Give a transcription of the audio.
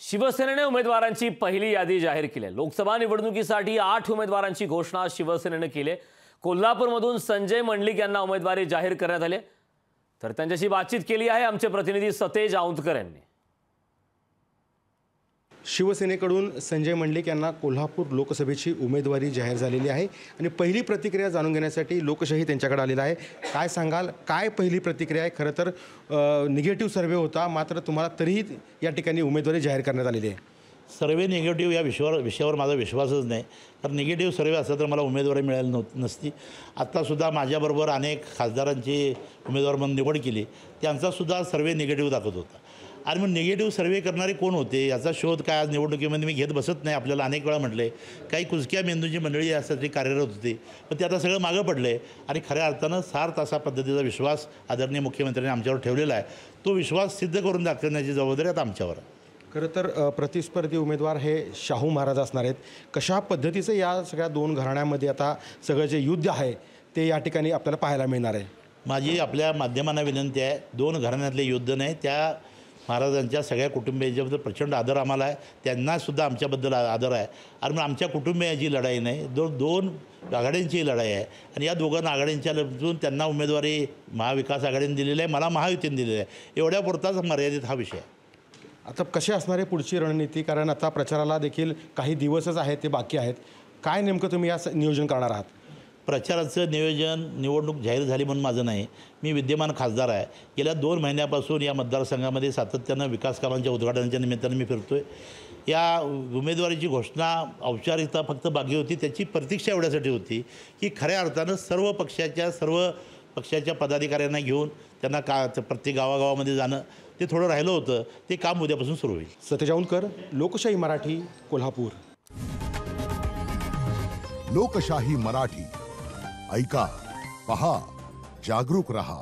शिवसेनेने उमेदवारांची पहिली यादी जाहीर केली आहे। लोकसभा निवडणुकीसाठी 8 उमेदवारांची घोषणा शिवसेनेने केली आहे। कोल्हापूरमधून संजय मंडलिक यांना उमेदवारी जाहीर करण्यात आली, तर त्यांच्याशी बातचीत केली आहे आमचे प्रतिनिधी सतेज औंधकर यांनी। शिवसेनेकडून संजय मंडलिक यांना कोल्हापूर लोकसभेची उमेदवारी जाहीर झालेली आहे आणि पहिली प्रतिक्रिया जाणून घेण्यासाठी लोकशाही त्यांच्याकडे आलेला आहे। काय सांगाल, काय पहिली प्रतिक्रिया आहे? खरं तर निगेटिव्ह सर्वे होता, मात्र तुम्हाला तरीही या ठिकाणी उमेदवारी जाहीर करण्यात आलेली आहे। सर्वे निगेटिव्ह या विषयावर माझा विश्वासच नाही, कारण निगेटिव्ह सर्वे असता तर मला उमेदवारी मिळाली नसती। आत्तासुद्धा माझ्याबरोबर अनेक खासदारांची उमेदवार म्हणून निवड केली, त्यांचासुद्धा सर्वे निगेटिव्ह दाखवत होता। आणि मग निगेटिव्ह सर्वे करणारे कोण होते याचा शोध काय आज निवडणुकीमध्ये मी घेत बसत नाही। आपल्याला अनेक वेळा म्हटले, काही कुजक्या मेंदूची मंडळी यासाठी कार्यरत होती, पण ते आता सगळं मागं पडले आणि खऱ्या अर्थानं सार्थ असा पद्धतीचा विश्वास आदरणीय मुख्यमंत्र्यांनी आमच्यावर ठेवलेला आहे। तो विश्वास सिद्ध करून दाखवण्याची जबाबदारी आता आमच्यावर आहे। खरं तर प्रतिस्पर्धी उमेदवार हे शाहू महाराज असणार आहेत। कशा पद्धतीचं या सगळ्या दोन घराण्यामध्ये आता सगळं जे युद्ध आहे ते या ठिकाणी आपल्याला पाहायला मिळणार आहे? माझी आपल्या माध्यमांना विनंती आहे, दोन घराण्यातले युद्ध नाही, त्या महाराजांच्या सगळ्या कुटुंबियांच्याबद्दल प्रचंड आदर आम्हाला आहे, त्यांनासुद्धा आमच्याबद्दल आदर आहे। आणि मग आमच्या कुटुंबियाची लढाई नाही, दोन आघाड्यांची लढाई आहे आणि या दोघांना आघाड्यांच्या लढून त्यांना उमेदवारी महाविकास आघाडीने दिलेली आहे, मला महायुतीने दिलेली आहे। एवढ्यापुरताच मर्यादित हा विषय आहे। आता कशी असणार आहे पुढची रणनीती? कारण आता प्रचाराला देखील काही दिवसच आहेत, ते बाकी आहेत। काय नेमकं तुम्ही या नियोजन करणार आहात? प्रचाराचं नियोजन निवडणूक जाहीर झाली म्हणून माझं नाही, मी विद्यमान खासदार आहे। गेल्या 2 महिन्यापासून या मतदारसंघामध्ये सातत्यानं विकास कामांच्या उद्घाटनाच्या निमित्तानं मी फिरतोय। या उमेदवारीची घोषणा औपचारिकता फक्त बाकी होती, त्याची प्रतीक्षा एवढ्यासाठी होती की खऱ्या अर्थानं सर्व पक्षाच्या पदाधिकाऱ्यांना घेऊन त्यांना प्रत्येक गावागावामध्ये जाणं ते थोडं राहिलं होतं, ते काम उद्यापासून सुरू होईल। सतेज औंधकर, लोकशाही मराठी, कोल्हापूर। लोकशाही मराठी, ऐका, पहा, जागरूक रहा।